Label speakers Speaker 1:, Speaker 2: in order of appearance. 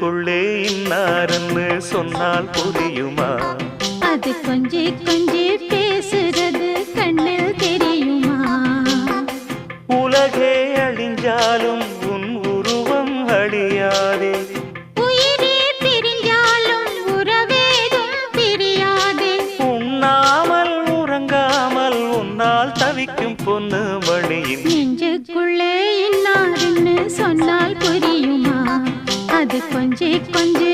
Speaker 1: நெஞ்சுக்குள்ளே இன்னாருன்னு சொன்னால் புரியுமா?
Speaker 2: அது கொஞ்சி கொஞ்சி பேசுறது கண்ணில் தெரியுமா?
Speaker 1: உலகே அழிஞ்சாலும் உன் உருவம் அழியாதே,
Speaker 2: உயிரே பிரிஞ்சாலும் உறவேதும் பிரியாதே.
Speaker 1: உண்ணாமல் உறங்காமல் உன்னால் தவிக்கும் பொண்ணு மணியின்
Speaker 2: நெஞ்சுக்குள்ளே இன்னாருன்னு சொன்னால் புரியுமா? அது கொஞ்சி கொஞ்சி